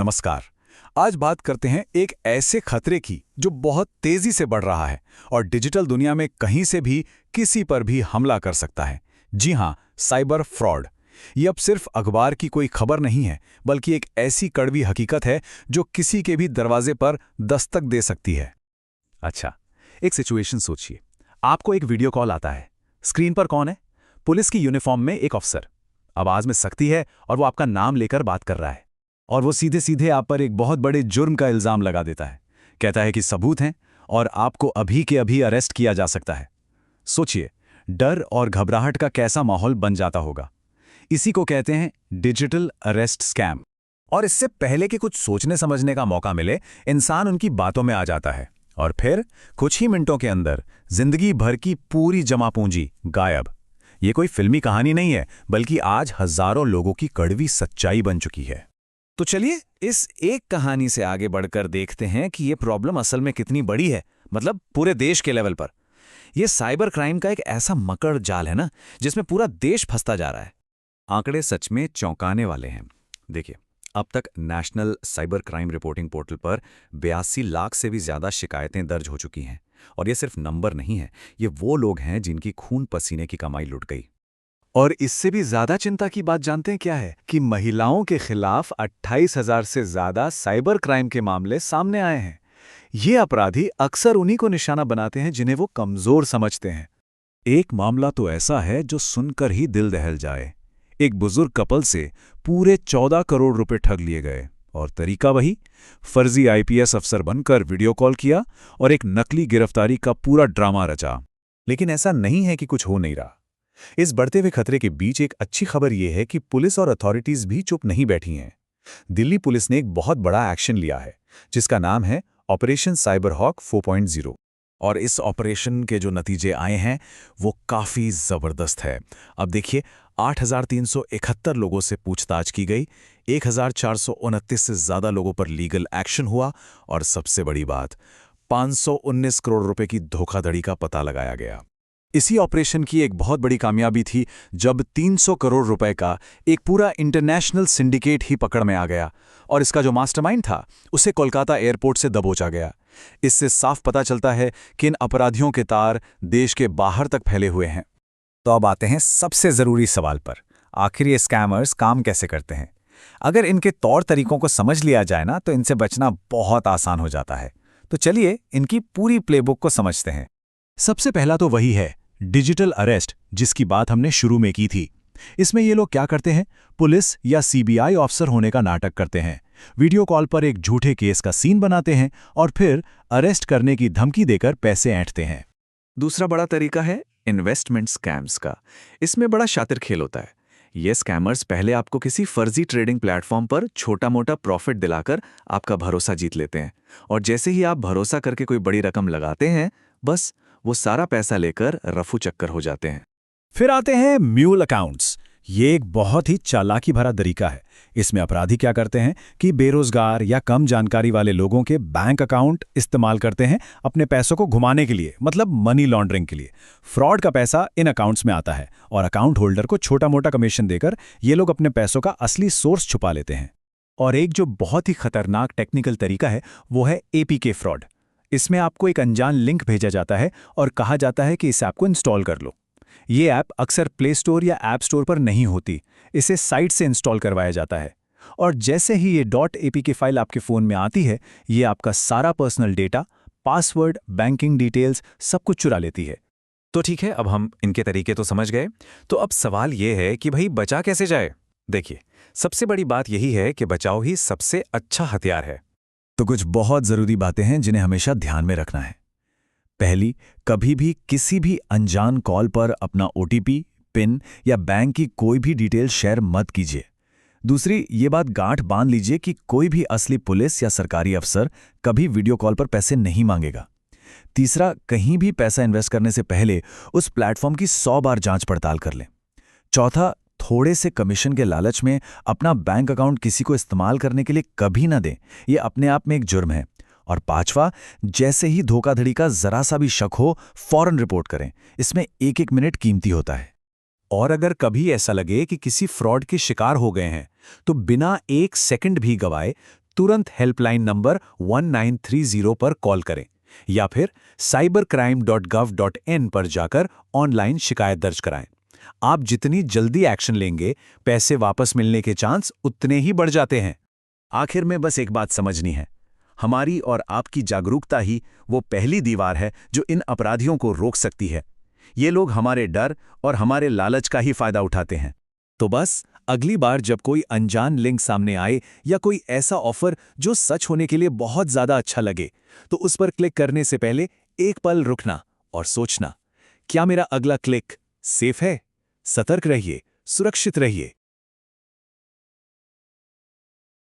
नमस्कार। आज बात करते हैं एक ऐसे खतरे की जो बहुत तेजी से बढ़ रहा है और डिजिटल दुनिया में कहीं से भी किसी पर भी हमला कर सकता है। जी हां, साइबर फ्रॉड। ये अब सिर्फ अखबार की कोई खबर नहीं है, बल्कि एक ऐसी कड़वी हकीकत है जो किसी के भी दरवाजे पर दस्तक दे सकती है। अच्छा, एक सिचुएशन सोचिए। आपको एक वीडियो कॉल आता है। स्क्रीन पर कौन है? पुलिस की यूनिफॉर्म में एक अफसर। आवाज में सख्ती है और वो आपका नाम लेकर बात कर रहा है। और वो सीधे सीधे आप पर एक बहुत बड़े जुर्म का इल्जाम लगा देता है। कहता है कि सबूत हैं और आपको अभी के अभी अरेस्ट किया जा सकता है। सोचिए, डर और घबराहट का कैसा माहौल बन जाता होगा। इसी को कहते हैं डिजिटल अरेस्ट स्कैम। और इससे पहले कि कुछ सोचने समझने का मौका मिले, इंसान उनकी बातों में आ जाता है और फिर कुछ ही मिनटों के अंदर जिंदगी भर की पूरी जमा पूंजी गायब। ये कोई फिल्मी कहानी नहीं है, बल्कि आज हजारों लोगों की कड़वी सच्चाई बन चुकी है। तो चलिए इस एक कहानी से आगे बढ़कर देखते हैं कि ये प्रॉब्लम असल में कितनी बड़ी है, मतलब पूरे देश के लेवल पर। ये साइबर क्राइम का एक ऐसा मकड़ जाल है ना, जिसमें पूरा देश फंसता जा रहा है। आंकड़े सच में चौंकाने वाले हैं। देखिए, अब तक national cyber crime reporting portal पर 82 लाख से भी ज्यादा शिकायतें दर्ज हो चुकी हैं। और ये सिर्फ नंबर नहीं है, ये वो लोग हैं जिनकी खून पसीने की कमाई लुट गई। और इससे भी ज्यादा चिंता की बात जानते हैं क्या है? कि महिलाओं के खिलाफ 28,000 से ज्यादा साइबर क्राइम के मामले सामने आए हैं। ये अपराधी अक्सर उन्हीं को निशाना बनाते हैं जिन्हें वो कमजोर समझते हैं। एक मामला तो ऐसा है जो सुनकर ही दिल दहल जाए। एक बुजुर्ग कपल से पूरे 14 करोड़ रुपए ठग लिए गए और तरीका वही, फर्जी आईपीएस अफसर बनकर वीडियो कॉल किया और एक नकली गिरफ्तारी का पूरा ड्रामा रचा। लेकिन ऐसा नहीं है कि कुछ हो नहीं रहा। इस बढ़ते हुए खतरे के बीच एक अच्छी खबर यह है कि पुलिस और अथॉरिटीज भी चुप नहीं बैठी हैं। दिल्ली पुलिस ने एक बहुत बड़ा एक्शन लिया है, जिसका नाम है ऑपरेशन साइबर हॉक 4.0। और इस ऑपरेशन के जो नतीजे आए हैं वो काफी जबरदस्त है। अब देखिए, 8,371 लोगों से पूछताछ की गई, 1,429 से ज्यादा लोगों पर लीगल एक्शन हुआ और सबसे बड़ी बात, 519 करोड़ रुपए की धोखाधड़ी का पता लगाया गया। इसी ऑपरेशन की एक बहुत बड़ी कामयाबी थी जब 300 करोड़ रुपए का एक पूरा इंटरनेशनल सिंडिकेट ही पकड़ में आ गया और इसका जो मास्टरमाइंड था उसे कोलकाता एयरपोर्ट से दबोचा गया। इससे साफ पता चलता है कि इन अपराधियों के तार देश के बाहर तक फैले हुए हैं। तो अब आते हैं सबसे जरूरी सवाल पर, आखिर ये स्कैमर्स काम कैसे करते हैं? अगर इनके तौर तरीकों को समझ लिया जाए ना, तो इनसे बचना बहुत आसान हो जाता है। तो चलिए इनकी पूरी प्लेबुक को समझते हैं। सबसे पहला तो वही है डिजिटल अरेस्ट, जिसकी बात हमने शुरू में की थी। इसमें ये लोग क्या करते हैं? पुलिस या सीबीआई ऑफिसर होने का नाटक करते हैं, वीडियो कॉल पर एक झूठे केस का सीन बनाते हैं और फिर अरेस्ट करने की धमकी देकर पैसे ऐंठते हैं। दूसरा बड़ा तरीका है इन्वेस्टमेंट स्कैम्स का। इसमें बड़ा शातिर खेल होता है। ये स्कैमर्स पहले आपको किसी फर्जी ट्रेडिंग प्लेटफॉर्म पर छोटा मोटा प्रॉफिट दिलाकर आपका भरोसा जीत लेते हैं, और जैसे ही आप भरोसा करके कोई बड़ी रकम लगाते हैं, बस वो सारा पैसा लेकर रफू चक्कर हो जाते हैं। फिर आते हैं म्यूल अकाउंट्स। ये एक बहुत ही चालाकी भरा तरीका है। इसमें अपराधी क्या करते हैं कि बेरोजगार या कम जानकारी वाले लोगों के बैंक अकाउंट इस्तेमाल करते हैं अपने पैसों को घुमाने के लिए, मतलब मनी लॉन्ड्रिंग के लिए। फ्रॉड का पैसा इन अकाउंट्स में आता है और अकाउंट होल्डर को छोटा मोटा कमीशन देकर ये लोग अपने पैसों का असली सोर्स छुपा लेते हैं। और एक जो बहुत ही खतरनाक टेक्निकल तरीका है वो है एपीके फ्रॉड। इसमें आपको एक अनजान लिंक भेजा जाता है और कहा जाता है कि इस ऐप को इंस्टॉल कर लो। ये ऐप अक्सर प्ले स्टोर या ऐप स्टोर पर नहीं होती, इसे साइट से इंस्टॉल करवाया जाता है। और जैसे ही ये .apk फाइल आपके फ़ोन में आती है, ये आपका सारा personal data, password, banking details सब कुछ चुरा लेती है। तो ठीक है, अब हम इनके तरीके तो समझ गए। तो अब सवाल ये है कि भाई बचा कैसे जाए? देखिए, सबसे बड़ी बात यही है कि बचाव ही सबसे अच्छा हथियार है। तो कुछ बहुत ज़रूरी बातें हैं जिन्हें हमेशा ध्यान में रखना है। पहली, कभी भी किसी भी अनजान कॉल पर अपना ओटीपी, पिन या बैंक की कोई भी डिटेल शेयर मत कीजिए। दूसरी, ये बात गांठ बांध लीजिए कि कोई भी असली पुलिस या सरकारी अफसर कभी वीडियो कॉल पर पैसे नहीं मांगेगा। तीसरा, कहीं भी पैसा इन्वेस्ट करने से पहले उस प्लेटफॉर्म की 100 बार जांच पड़ताल कर लें। चौथा, थोड़े से कमीशन के लालच में अपना बैंक अकाउंट किसी को इस्तेमाल करने के लिए कभी ना दें, यह अपने आप में एक जुर्म है। और पांचवा, जैसे ही धोखाधड़ी का जरा सा भी शक हो, फौरन रिपोर्ट करें। इसमें एक एक मिनट कीमती होता है। और अगर कभी ऐसा लगे कि किसी फ्रॉड के शिकार हो गए हैं, तो बिना एक सेकंड भी गवाए तुरंत हेल्पलाइन नंबर 1930 पर कॉल करें या फिर cybercrime.gov.in पर जाकर ऑनलाइन शिकायत दर्ज कराएं। आप जितनी जल्दी एक्शन लेंगे, पैसे वापस मिलने के चांस उतने ही बढ़ जाते हैं। आखिर में बस एक बात समझनी है, हमारी और आपकी जागरूकता ही वो पहली दीवार है जो इन अपराधियों को रोक सकती है। ये लोग हमारे डर और हमारे लालच का ही फायदा उठाते हैं। तो बस अगली बार जब कोई अनजान लिंक सामने आए या कोई ऐसा ऑफर जो सच होने के लिए बहुत ज्यादा अच्छा लगे, तो उस पर क्लिक करने से पहले एक पल रुकना और सोचना, क्या मेरा अगला क्लिक सेफ है? सतर्क रहिए, सुरक्षित रहिए।